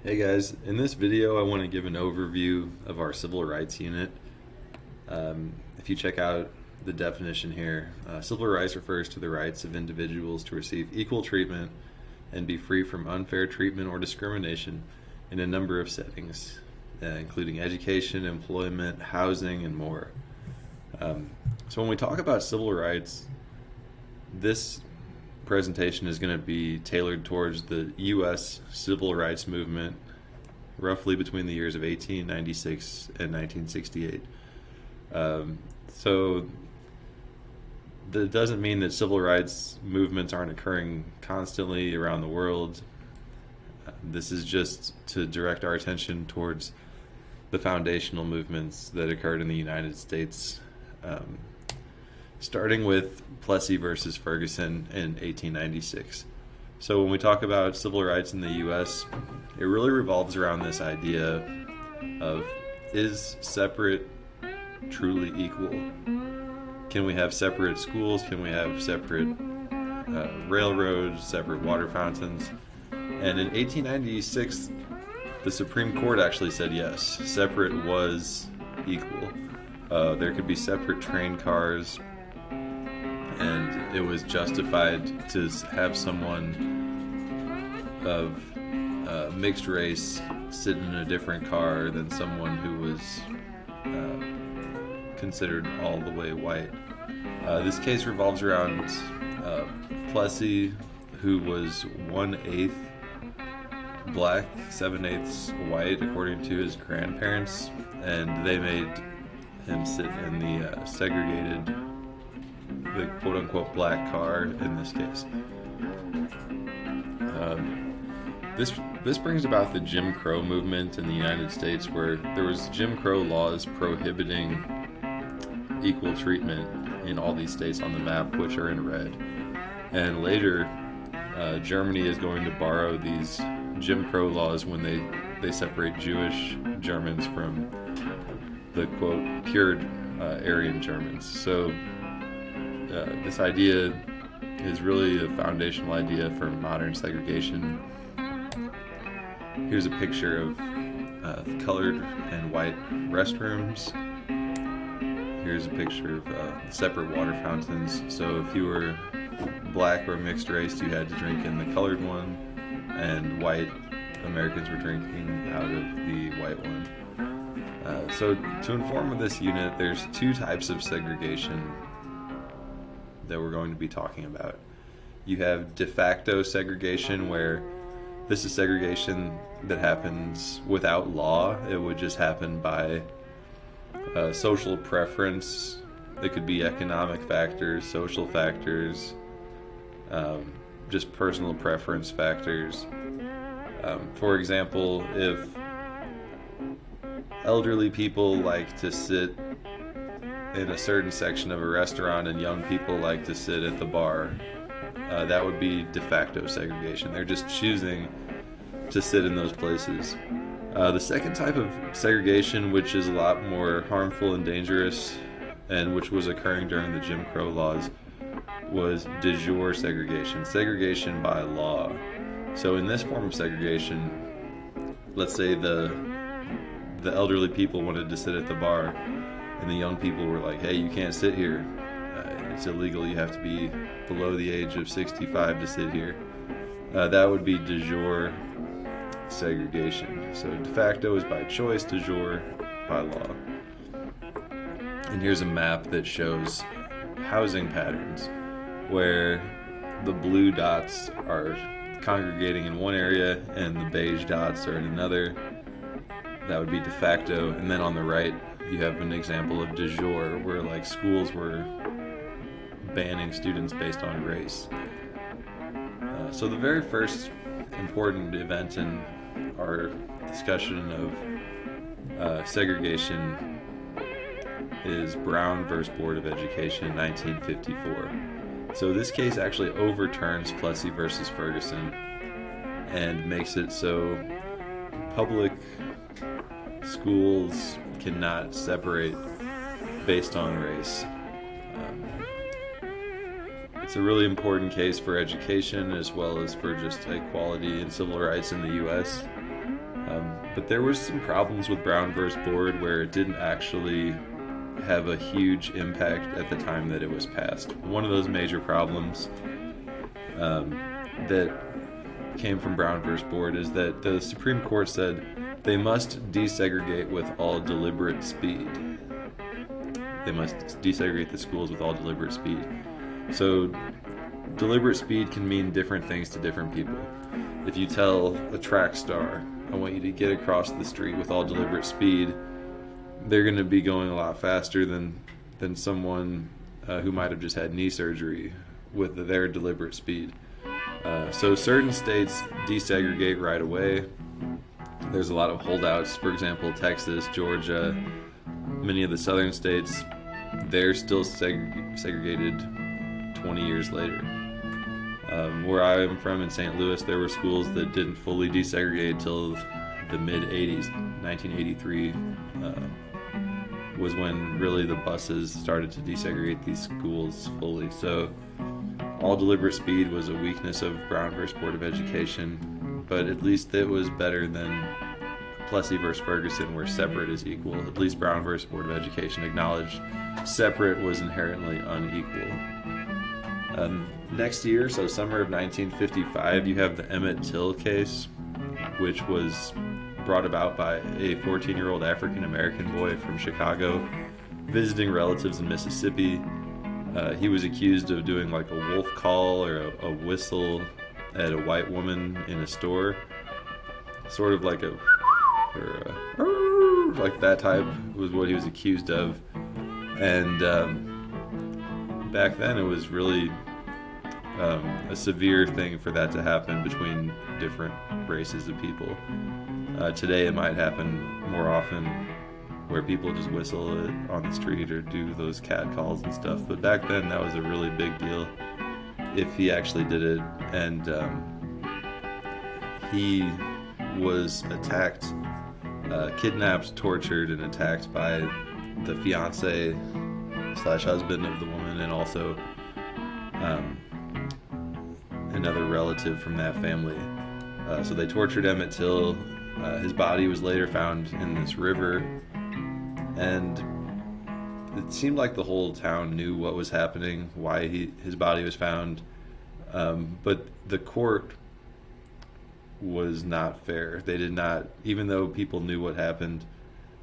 Hey guys, in this video I want to give an overview of our civil rights unit. If you check out the definition here, civil rights refers to the rights of individuals to receive equal treatment and be free from unfair treatment or discrimination in a number of settings, including education, employment, housing, and more. So when we talk about civil rights, this presentation is going to be tailored towards the U.S. civil rights movement roughly between the years of 1896 and 1968. So that doesn't mean that civil rights movements aren't occurring constantly around the world. This is just to direct our attention towards the foundational movements that occurred in the United States, starting with Plessy versus Ferguson in 1896. So when we talk about civil rights in the U.S., it really revolves around this idea of, is separate truly equal? Can we have separate schools? Can we have separate railroads, separate water fountains? And in 1896, the Supreme Court actually said yes, separate was equal. There could be separate train cars, and it was justified to have someone of mixed race sit in a different car than someone who was considered all the way white. This case revolves around Plessy, who was 1/8 black, 7/8 white, according to his grandparents, and they made him sit in the segregated, the quote-unquote black car in this case. This brings about the Jim Crow movement in the United States, where there was Jim Crow laws prohibiting equal treatment in all these states on the map, which are in red. And later, Germany is going to borrow these Jim Crow laws when they separate Jewish Germans from the quote pure Aryan Germans. So this idea is really a foundational idea for modern segregation. Here's a picture of colored and white restrooms. Here's a picture of separate water fountains. So if you were black or mixed race, you had to drink in the colored one, and white Americans were drinking out of the white one. So to inform this unit, there's two types of segregation that we're going to be talking about. You have de facto segregation, where this is segregation that happens without law. It would just happen by social preference. It could be economic factors, social factors, just personal preference factors. For example, if elderly people like to sit in a certain section of a restaurant and young people like to sit at the bar, that would be de facto segregation. They're just choosing to sit in those places. The second type of segregation, which is a lot more harmful and dangerous, and which was occurring during the Jim Crow laws, was de jure segregation, segregation by law. So in this form of segregation, let's say the elderly people wanted to sit at the bar, and the young people were like, hey, you can't sit here. It's illegal. You have to be below the age of 65 to sit here. That would be de jure segregation. So de facto is by choice, de jure by law. And here's a map that shows housing patterns, where the blue dots are congregating in one area and the beige dots are in another. That would be de facto. And then on the right, you have an example of de jure, where like schools were banning students based on race. So the very first important event in our discussion of segregation is Brown versus Board of Education in 1954. So this case actually overturns Plessy versus Ferguson and makes it so public schools cannot separate based on race. It's a really important case for education as well as for just equality and civil rights in the U.S. But there was some problems with Brown versus Board where it didn't actually have a huge impact at the time that it was passed. One of those major problems that came from Brown versus Board is that the Supreme Court said they must desegregate with all deliberate speed. They must desegregate the schools with all deliberate speed. So deliberate speed can mean different things to different people. If you tell a track star, I want you to get across the street with all deliberate speed, they're going to be going a lot faster than someone who might have just had knee surgery with their deliberate speed. So certain states desegregate right away. There's a lot of holdouts. For example, Texas, Georgia, many of the southern states, they're still segregated 20 years later. Where I am from in St. Louis, there were schools that didn't fully desegregate until the mid-'80s. 1983 was when really the buses started to desegregate these schools fully. So all deliberate speed was a weakness of Brown versus Board of Education, but at least it was better than Plessy versus Ferguson, where separate is equal. At least Brown versus Board of Education acknowledged separate was inherently unequal. Next year, so summer of 1955, you have the Emmett Till case, which was brought about by a 14-year-old African-American boy from Chicago visiting relatives in Mississippi. He was accused of doing like a wolf call or a whistle at a white woman in a store, sort of like like that type was what he was accused of. And back then it was really a severe thing for that to happen between different races of people. Today it might happen more often where people just whistle it on the street or do those cat calls and stuff, but back then that was a really big deal if he actually did it. And he was attacked, kidnapped, tortured, and attacked by the fiance / husband of the woman, and also another relative from that family. So they tortured Emmett Till. His body was later found in this river, and it seemed like the whole town knew what was happening, why his body was found, but the court was not fair. They did not, even though people knew what happened,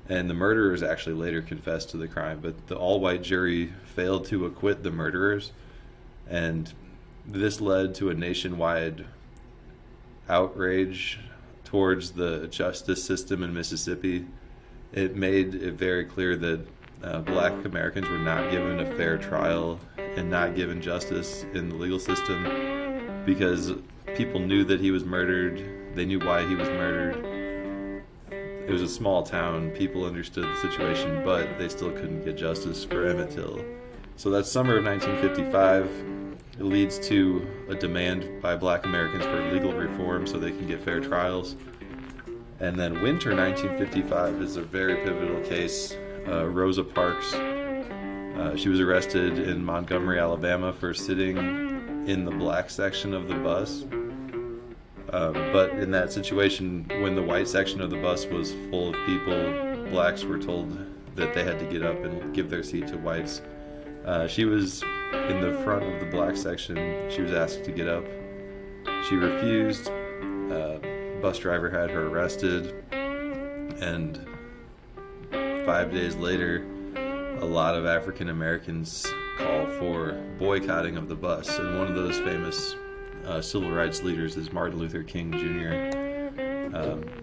and the murderers actually later confessed to the crime, but the all-white jury failed to acquit the murderers, and this led to a nationwide outrage towards the justice system in Mississippi. It made it very clear that Black Americans were not given a fair trial and not given justice in the legal system because people knew that he was murdered. They knew why he was murdered. It was a small town. People understood the situation, but they still couldn't get justice for Emmett Till. So that summer of 1955, it leads to a demand by Black Americans for legal reform so they can get fair trials. And then winter 1955 is a very pivotal case. Rosa Parks, she was arrested in Montgomery, Alabama for sitting in the black section of the bus. But in that situation, when the white section of the bus was full of people, blacks were told that they had to get up and give their seat to whites. She was in the front of the black section. She was asked to get up. She refused. Bus driver had her arrested, and 5 days later, a lot of African Americans call for boycotting of the bus, and one of those famous civil rights leaders is Martin Luther King Jr.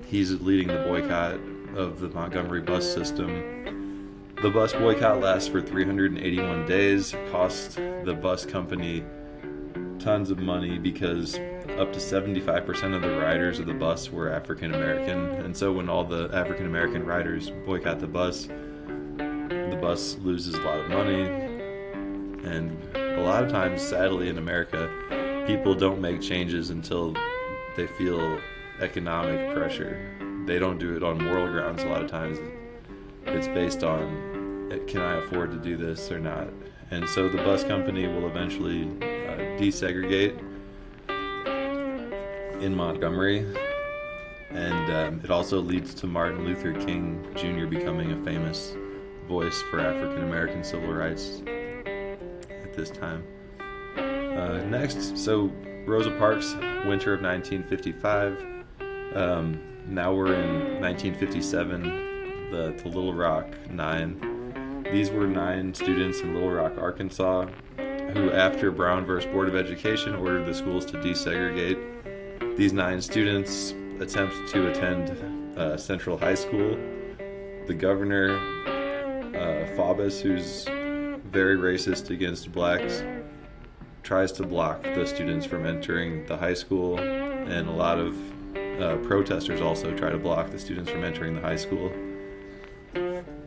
He's leading the boycott of the Montgomery bus system. The bus boycott lasts for 381 days. It cost the bus company tons of money because up to 75% of the riders of the bus were African American, and so when all the African American riders boycott the bus loses a lot of money. And a lot of times, sadly, in America, people don't make changes until they feel economic pressure. They don't do it on moral grounds. A lot of times it's based on, can I afford to do this or not? And so the bus company will eventually desegregate in Montgomery, and and it also leads to Martin Luther King Jr. becoming a famous voice for African American civil rights at this time. Next, so Rosa Parks, winter of 1955. Now we're in 1957, the Little Rock Nine. These were 9 students in Little Rock, Arkansas, who, after Brown versus Board of Education, ordered the schools to desegregate. These 9 students attempt to attend Central High School. The governor, Faubus, who's very racist against blacks, tries to block the students from entering the high school, and a lot of protesters also try to block the students from entering the high school.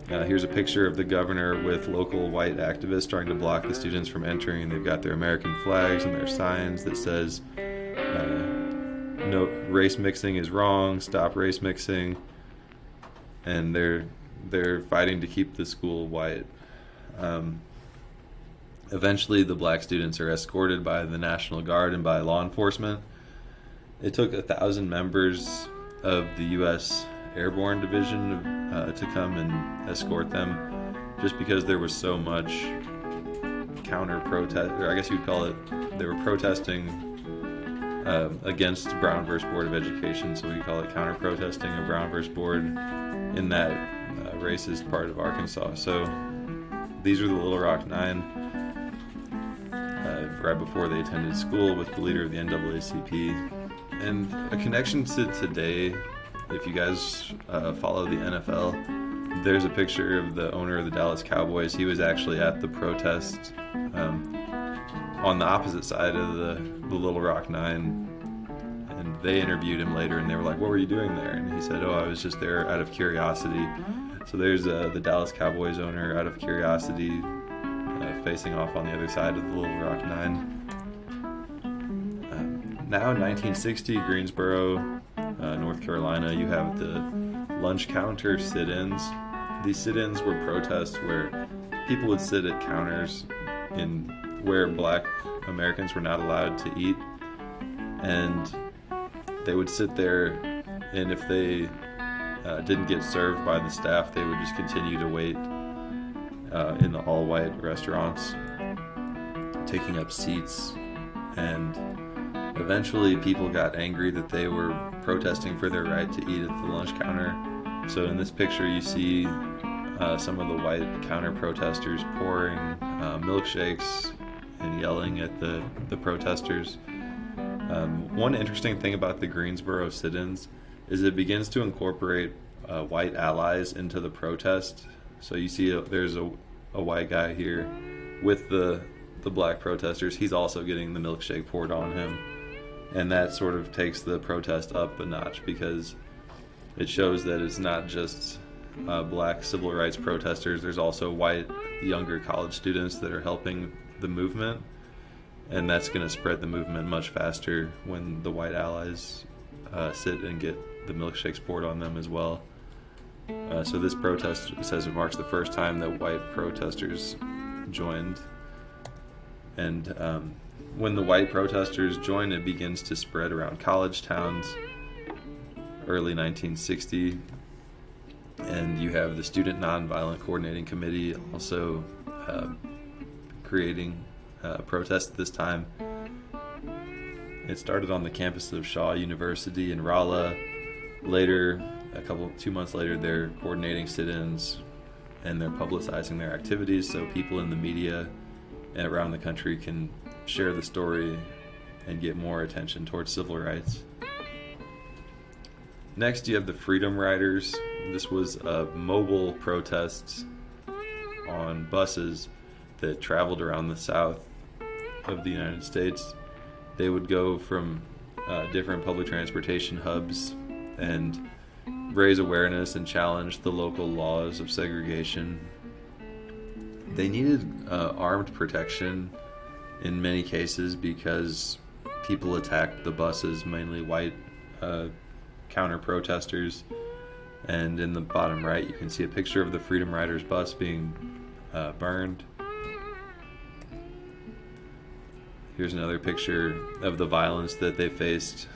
Here's a picture of the governor with local white activists trying to block the students from entering. They've got their American flags and their signs that says, no, race mixing is wrong, stop race mixing, and they're fighting to keep the school white. Eventually, the black students are escorted by the National Guard and by law enforcement. It took 1,000 members of the U.S. Airborne Division to come and escort them, just because there was so much counter-protest, or I guess you'd call it, they were protesting against Brown versus Board of Education, so we call it counter-protesting of Brown versus Board in that racist part of Arkansas. So these are the Little Rock Nine, right before they attended school with the leader of the NAACP. And a connection to today, if you guys follow the NFL, there's a picture of the owner of the Dallas Cowboys. He was actually at the protest on the opposite side of the Little Rock Nine, and they interviewed him later, and they were like, "What were you doing there?" And he said, "Oh, I was just there out of curiosity." So there's the Dallas Cowboys owner out of curiosity, facing off on the other side of the Little Rock Nine. Now in 1960, Greensboro, North Carolina, you have the lunch counter sit-ins. These sit-ins were protests where people would sit at counters in where black Americans were not allowed to eat, and they would sit there, and if they didn't get served by the staff, they would just continue to wait in the all-white restaurants, taking up seats. And eventually people got angry that they were protesting for their right to eat at the lunch counter. So in this picture you see some of the white counter protesters pouring milkshakes and yelling at the protesters. One interesting thing about the Greensboro sit-ins is it begins to incorporate white allies into the protest. So you see there's a white guy here with the black protesters. He's also getting the milkshake poured on him. And that sort of takes the protest up a notch, because it shows that it's not just black civil rights protesters. There's also white, younger college students that are helping the movement. And that's going to spread the movement much faster when the white allies sit and get the milkshakes poured on them as well. So this protest says it marks the first time that white protesters joined. And when the white protesters join, it begins to spread around college towns. Early 1960, and you have the Student Nonviolent Coordinating Committee also creating protests at this time. It started on the campus of Shaw University in Rolla. Later, 2 months later, they're coordinating sit-ins and they're publicizing their activities so people in the media and around the country can share the story and get more attention towards civil rights. Next, you have the Freedom Riders. This was a mobile protest on buses that traveled around the south of the United States. They would go from different public transportation hubs and raise awareness and challenge the local laws of segregation. They needed armed protection in many cases because people attacked the buses, mainly white counter-protesters. And in the bottom right, you can see a picture of the Freedom Riders bus being burned. Here's another picture of the violence that they faced.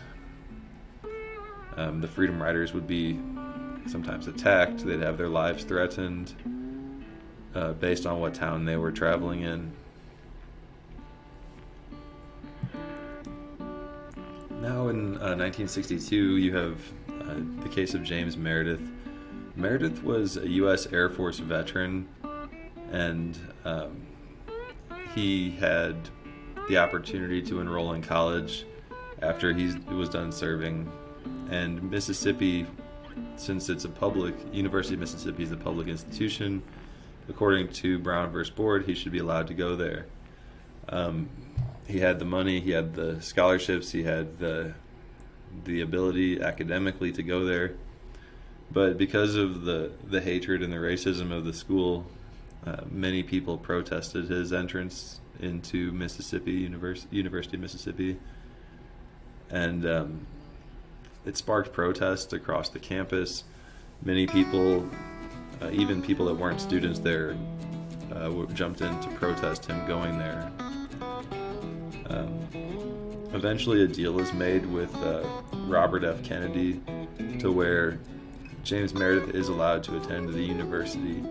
The Freedom Riders would be sometimes attacked. They'd have their lives threatened based on what town they were traveling in. Now in 1962, you have the case of James Meredith. Meredith was a U.S. Air Force veteran, and he had the opportunity to enroll in college after he was done serving. And Mississippi, since it's a public, University of Mississippi is a public institution, according to Brown versus Board, he should be allowed to go there. He had the money, he had the scholarships, he had the ability academically to go there. But because of the hatred and the racism of the school, many people protested his entrance into Mississippi, University of Mississippi. And it sparked protests across the campus. Many people, even people that weren't students there, jumped in to protest him going there. Eventually a deal is made with Robert F. Kennedy to where James Meredith is allowed to attend the university.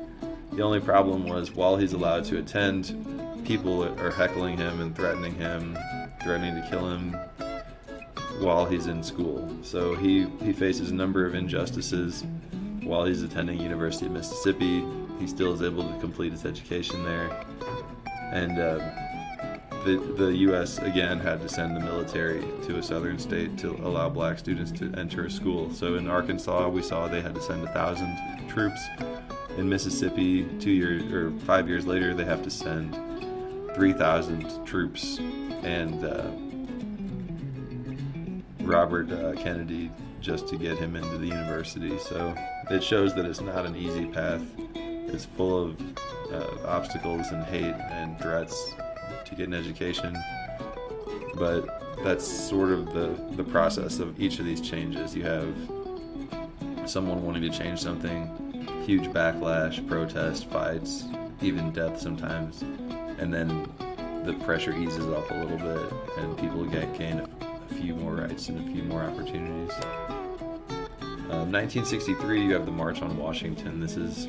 The only problem was while he's allowed to attend, people are heckling him and threatening to kill him while he's in school. So he faces a number of injustices while he's attending University of Mississippi. He still is able to complete his education there. And the U.S. again had to send the military to a southern state to allow black students to enter a school. So in Arkansas, we saw they had to send 1,000 troops. In Mississippi, 5 years later, they have to send 3,000 troops. And Robert Kennedy just to get him into the university. So it shows that it's not an easy path. It's full of obstacles and hate and threats to get an education, but that's sort of the process of each of these changes. You have someone wanting to change something, huge backlash, protest, fights, even death sometimes, and then the pressure eases up a little bit and people gain a few more rights and a few more opportunities. 1963, you have the March on Washington. This is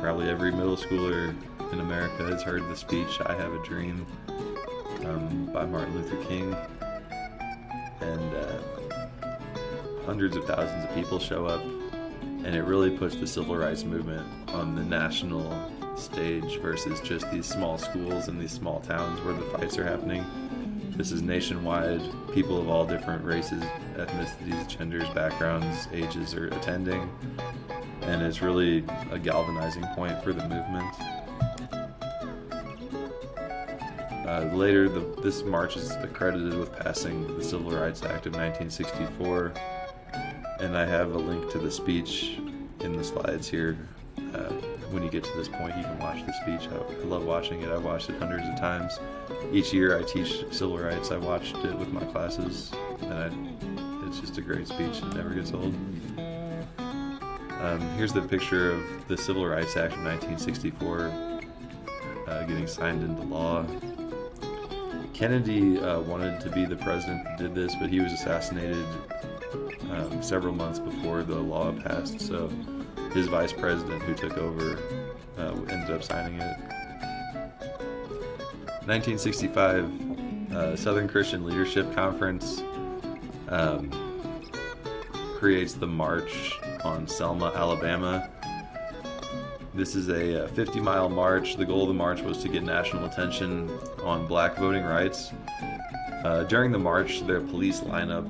probably every middle schooler in America has heard the speech, "I Have a Dream," by Martin Luther King. And hundreds of thousands of people show up, and it really puts the civil rights movement on the national stage versus just these small schools and these small towns where the fights are happening. This is nationwide. People of all different races, ethnicities, genders, backgrounds, ages are attending, and it's really a galvanizing point for the movement. Later, this march is accredited with passing the Civil Rights Act of 1964, and I have a link to the speech in the slides here. When you get to this point, you can watch the speech. I love watching it. I've watched it hundreds of times. Each year I teach civil rights. I watched it with my classes, and it's just a great speech. It never gets old. Here's the picture of the Civil Rights Act of 1964 getting signed into law. Kennedy wanted to be the president that did this, but he was assassinated several months before the law passed, so his vice president, who took over, ended up signing it. 1965, Southern Christian Leadership Conference creates the March on Selma, Alabama. This is a 50-mile march. The goal of the march was to get national attention on black voting rights. During the march, their police line up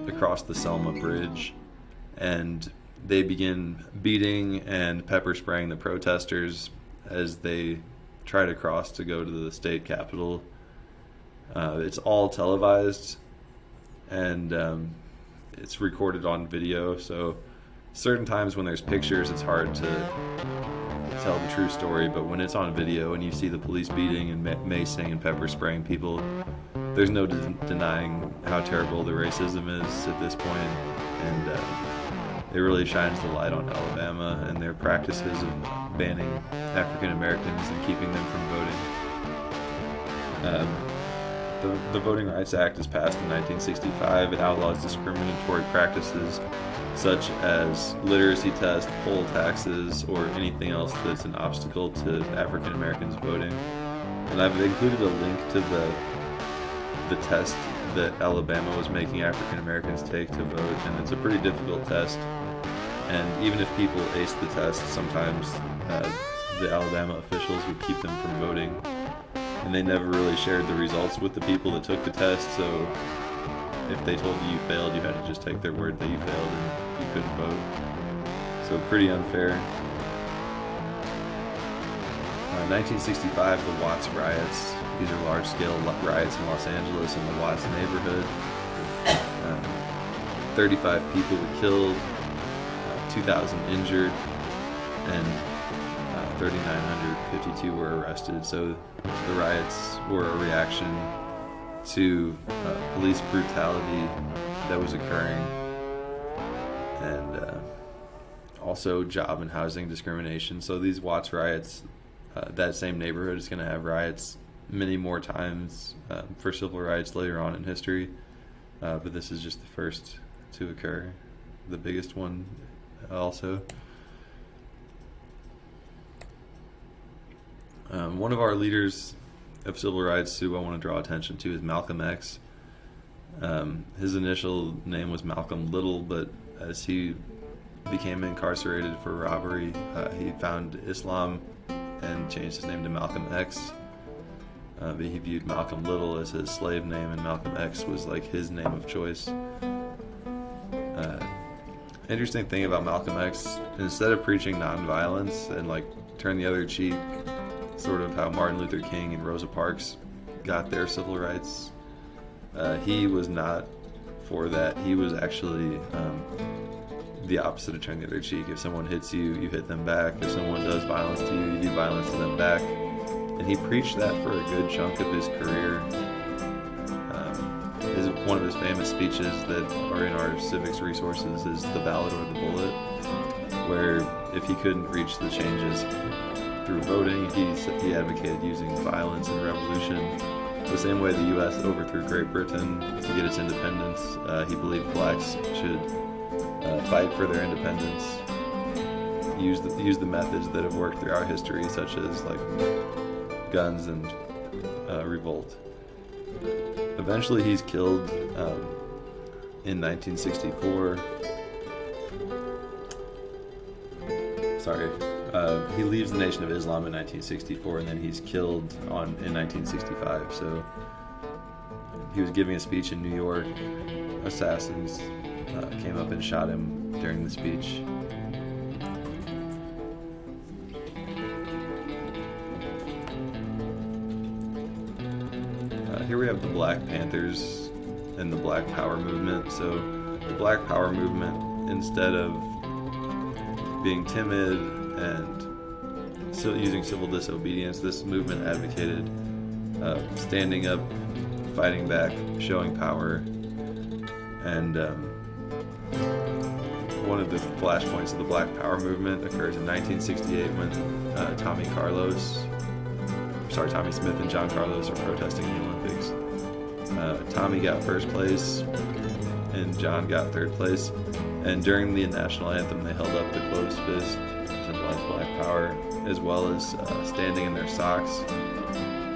across the Selma Bridge, and they begin beating and pepper spraying the protesters as they try to cross to go to the state capitol. It's all televised, and it's recorded on video, so certain times when there's pictures, it's hard to tell the true story, but when it's on video and you see the police beating and macing and pepper spraying people, there's no denying how terrible the racism is at this point, and it really shines the light on Alabama and their practices of banning African Americans and keeping them from voting. The Voting Rights Act is passed in 1965. It outlaws discriminatory practices such as literacy tests, poll taxes, or anything else that's an obstacle to African Americans voting. And I've included a link to the test that Alabama was making African Americans take to vote, and it's a pretty difficult test. And even if people ace the test, sometimes the Alabama officials would keep them from voting, and they never really shared the results with the people that took the test. So if they told you failed, you had to just take their word that you failed and you couldn't vote. So pretty unfair. 1965, the Watts riots. These are large-scale riots in Los Angeles in the Watts neighborhood. 35 people were killed, 2,000 injured, and 3,952 were arrested. So the riots were a reaction to police brutality that was occurring, and also job and housing discrimination. So these Watts riots, that same neighborhood is going to have riots many more times for civil rights later on in history, but this is just the first to occur, the biggest one also. One of our leaders of civil rights who I want to draw attention to is Malcolm X. His initial name was Malcolm Little, but as he became incarcerated for robbery, he found Islam and changed his name to Malcolm X. But he viewed Malcolm Little as his slave name, and Malcolm X was like his name of choice. Interesting thing about Malcolm X, instead of preaching nonviolence and like turn the other cheek, sort of how Martin Luther King and Rosa Parks got their civil rights, he was not for that. He was actually the opposite of turn the other cheek. If someone hits you, you hit them back. If someone does violence to you, you do violence to them back. And he preached that for a good chunk of his career. One of his famous speeches that are in our civics resources is The Ballot or the Bullet, where if he couldn't reach the changes through voting, he advocated using violence and revolution. The same way the U.S. overthrew Great Britain to get its independence, he believed blacks should fight for their independence, use the methods that have worked throughout history, such as like guns and revolt. Eventually he's killed in 1964. He leaves the Nation of Islam in 1964, and then he's killed in 1965. So he was giving a speech in New York. Assassins came up and shot him during the speech. Here we have the Black Panthers and the Black Power movement. So the Black Power movement, instead of being timid and still using civil disobedience, this movement advocated standing up, fighting back, showing power. And one of the flashpoints of the Black Power movement occurs in 1968 when Tommy Smith and John Carlos are protesting the Olympics. Tommy got first place and John got third place. And during the national anthem, they held up the closed fist to symbolize Black Power, as well as standing in their socks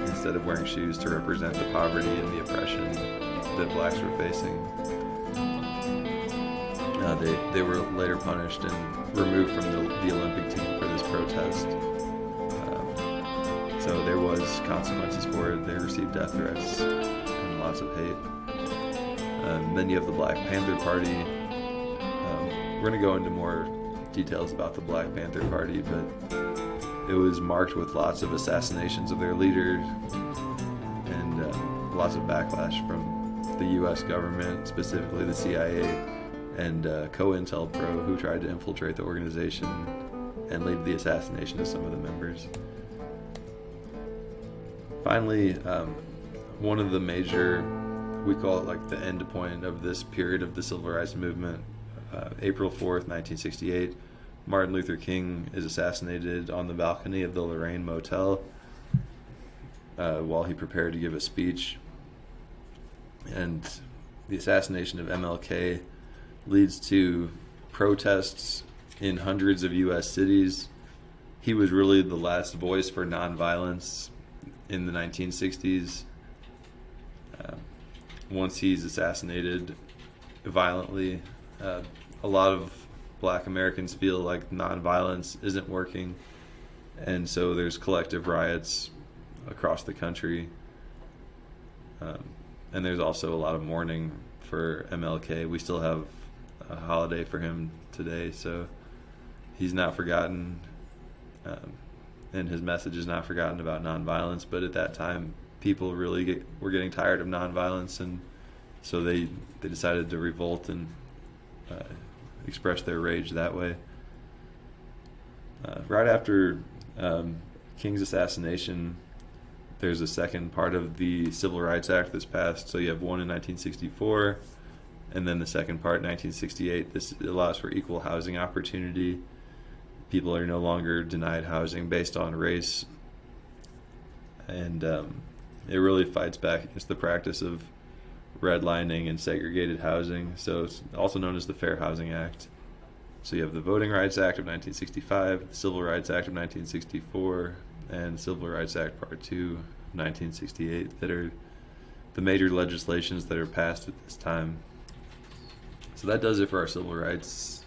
instead of wearing shoes to represent the poverty and the oppression that blacks were facing. They were later punished and removed from the Olympic team for this protest. So there was consequences for it. They received death threats and lots of hate. Then you have the Black Panther Party. We're going to go into more details about the Black Panther Party, but it was marked with lots of assassinations of their leaders and lots of backlash from the U.S. government, specifically the CIA and COINTELPRO, who tried to infiltrate the organization and lead the assassination of some of the members. Finally, one of the major, we call it like the end point of this period of the civil rights movement, April 4th, 1968, Martin Luther King is assassinated on the balcony of the Lorraine Motel while he prepared to give a speech. And the assassination of MLK leads to protests in hundreds of U.S. cities. He was really the last voice for nonviolence in the 1960s. Once he's assassinated violently, a lot of Black Americans feel like nonviolence isn't working, and so there's collective riots across the country. And there's also a lot of mourning for MLK. We still have a holiday for him today, so he's not forgotten, and his message is not forgotten about nonviolence. But at that time, people really were getting tired of nonviolence, and so they decided to revolt and express their rage that way. Right after King's assassination, there's a second part of the Civil Rights Act that's passed. So you have one in 1964, and then the second part in 1968. This allows for equal housing opportunity. People are no longer denied housing based on race, and it really fights back against the practice of redlining and segregated housing. So it's also known as the Fair Housing Act. So you have the Voting Rights Act of 1965, the Civil Rights Act of 1964, and Civil Rights Act Part 2 of 1968 that are the major legislations that are passed at this time. So that does it for our civil rights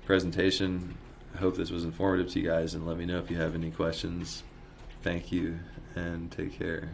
presentation. I hope this was informative to you guys, and let me know if you have any questions. Thank you, and take care.